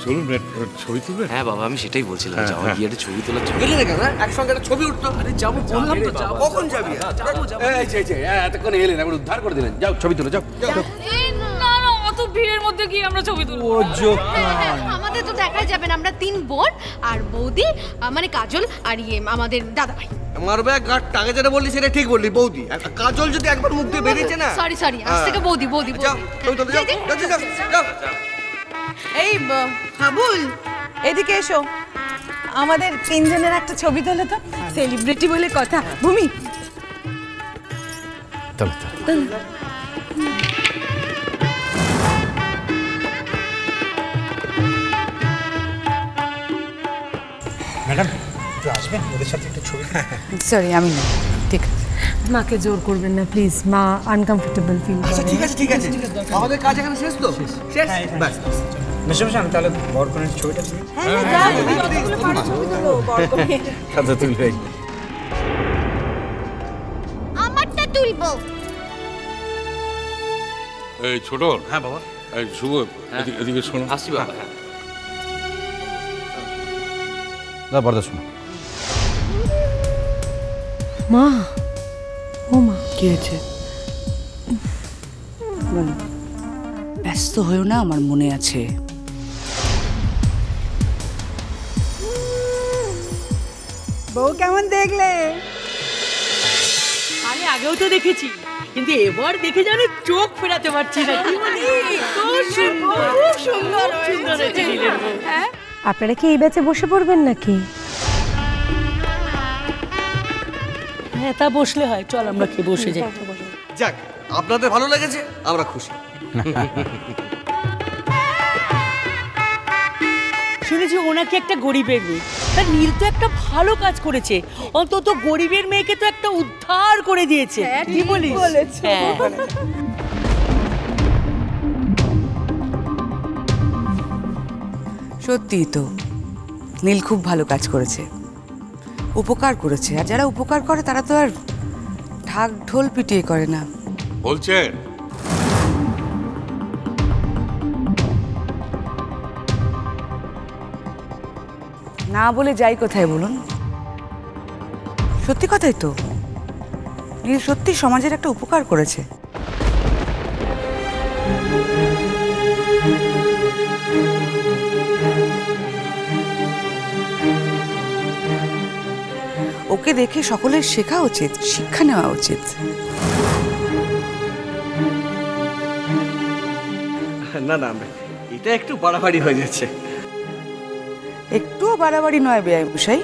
চলুন ছবি তুলবেন। হ্যাঁ বাবা, আমি সেটাই বলছিলাম, যাওয়ার গিয়ে একটা ছবি তোলার জন্য। গেলে না কেন? একসঙ্গে একটা ছবি উঠতো। আরে যাবো, বললাম তো যাবো। কখন যাবি? এতক্ষণ এলেন, এখন উদ্ধার করে দিলেন। যাও ছবি তুলো, যাও। অত ভিড়ের মধ্যে গিয়ে আমরা ছবি তুলবো? আমাদের তো দেখাই যাবে না, আমরা 3 বোন আর বৌদি, মানে কাজল আর আমাদের দাদা ভাই। আমার ব্যাগ গাট টাকে যেটা বললি সেটা ঠিক বললি বৌদি। কাজল যদি একবার মুখ দিয়ে বেরিয়েছে না। সরি আজ থেকে বৌদি। যাও যাও। এই হাবুল, এদিকে এসো, আমাদের 3 জনের একটা ছবি তোলো তো, সেলিব্রিটি বলে কথা। ভূমি, ম্যাডাম একটু আসবেন, ওদের সাথে একটু ছবি। সরি আমি না, ঠিক আছে। মাকে জোর করবেন না প্লিজ, মা আনকমফোর্টেবল ফিল করে। আচ্ছা ঠিক আছে। আমাদের কাজ এখানে শেষ তো? শেষ। বাস। মেশো আমি তাহলে বর করে ছবিটা তুলি। খাতা তুলবে। আমারটা তুলবো। এই ছোট। হ্যাঁ বাবা। এই শুভ, এদিকে শোনো। আসছি বাবা। হ্যাঁ না বরদা শোনো। মা, ও মা, কি হয়েছে? ব্যস্ত হয়েও না, আমার মনে আছে। বউ কেমন দেখলে? আরে আগেও তো দেখেছি, কিন্তু এবার দেখে জানো চোখ ফেরাতে পারছি না। সুন্দর হয়েছে নীলের বউ। হ্যাঁ, আপনারা কি এই ব্যাচে বসে পড়বেন নাকি? হ্যাঁ তা বসলে হয়, চল আমরা খেয়ে বসে যাই। যাক, আপনাদের ভালো লেগেছে, আমরা খুশি। শুনেছি ওনাকে একটা গরিবের মেয়ে, তার নীল তো একটা ভালো কাজ করেছে, অন্তত গরিবের মেয়েকে তো একটা উদ্ধার করে দিয়েছে। কি বলিস? সত্যি তো, নীল খুব ভালো কাজ করেছে, উপকার করেছে। আর যারা উপকার করে তারা তো আর ঢাক ঢোল পিটিয়ে করে না। বলছেন না বলে যাই কোথায় বলুন? সত্যি কথাই তো, নীল সত্যি সমাজের একটা উপকার করেছে। ওকে দেখে সকলের শেখা উচিত, শিক্ষা নেওয়া উচিত। না এটা একটু বাড়াবাড়ি হয়ে যাচ্ছে। একটুও বাড়াবাড়ি নয় বেয়াই মশাই।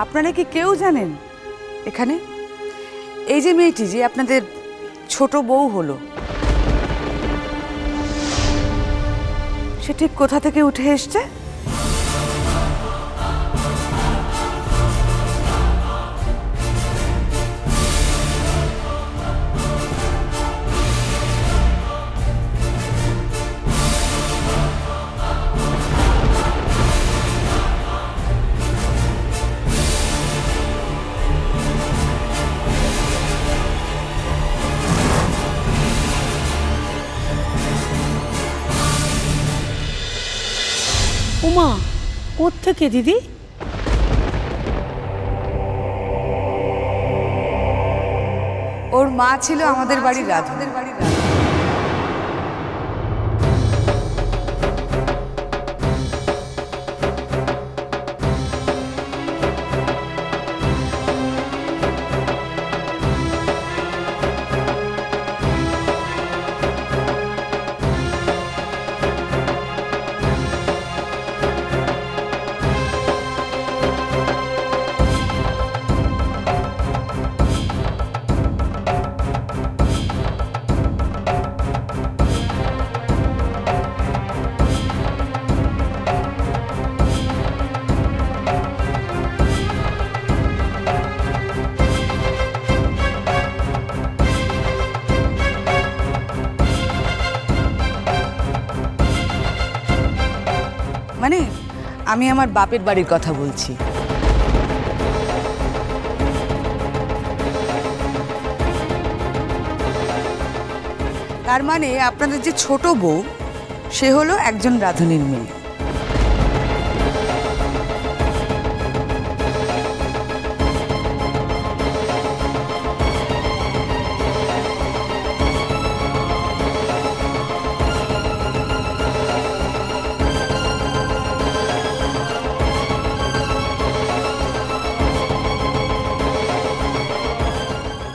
আপনারা কি কেউ জানেন এখানে এই যে মেয়েটি যে আপনাদের ছোট বউ হলো, সে ঠিক কোথা থেকে উঠে এসছে? উমা, কোত্থেকে দিদি? ওর মা ছিল আমাদের বাড়ির রাধা। মানে আমি আমার বাপের বাড়ির কথা বলছি। তার মানে আপনাদের যে ছোট বউ সে হলো একজন রাঁধুনির মেয়ে।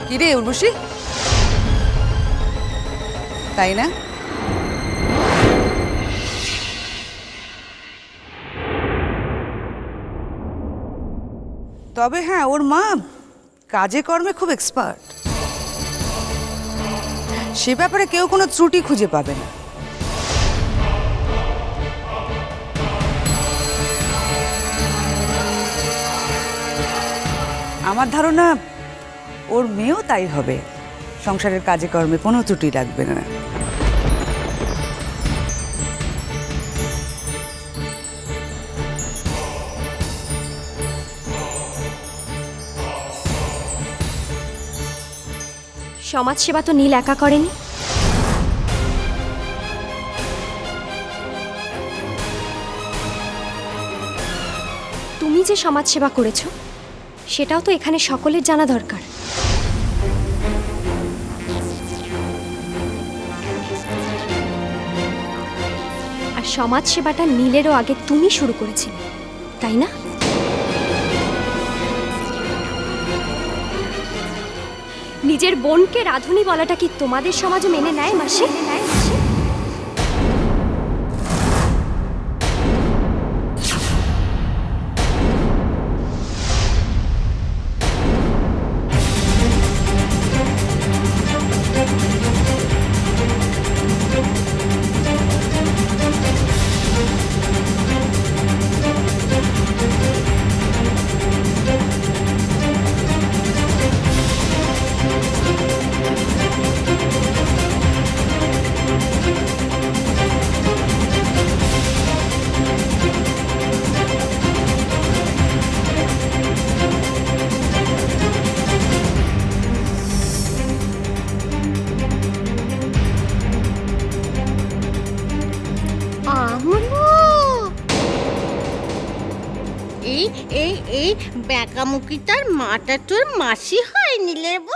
কিরে উর্বশী, তাই না? তবে হ্যাঁ, ওর মা কাজে কর্মে খুব এক্সপার্ট, সে ব্যাপারে কেউ কোনো ত্রুটি খুঁজে পাবে না। আমার ধারণা ওর মেয়েও তাই হবে, সংসারের কাজে কর্মে কোনো ত্রুটি রাখবে না। সমাজসেবা তো নীল একা করেনি, তুমি যে সমাজসেবা করেছো সেটাও তো এখানে সকলের জানা দরকার। আর সমাজসেবাটা নীলেরও আগে তুমি শুরু করেছিলে, তাই না? নিজের বোনকে রাঁধুনি বলাটা কি তোমাদের সমাজে মেনে নেয় মাসি? এই ব্যাকামুখিটার মাটা তোর মাসি হয়নি লেবু।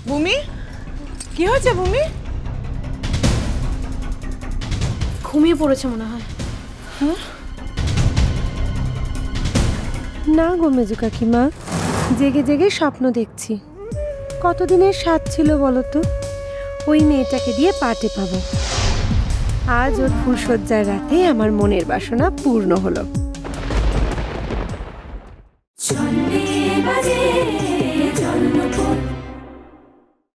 ভূমি, কি হয়েছে ভূমি? ঘুমিয়ে পড়েছে মনে হয়। না গো মেজু কাকিমা, জেগে জেগে স্বপ্ন দেখছি। কতদিনের স্বাদ ছিল বলো তো, ওই মেয়েটাকে দিয়ে পাটে পাবো। আজ ওর ফুলসজ্জার রাতে আমার মনের বাসনা পূর্ণ হলো। ছন্দে বাজে জন্মপথ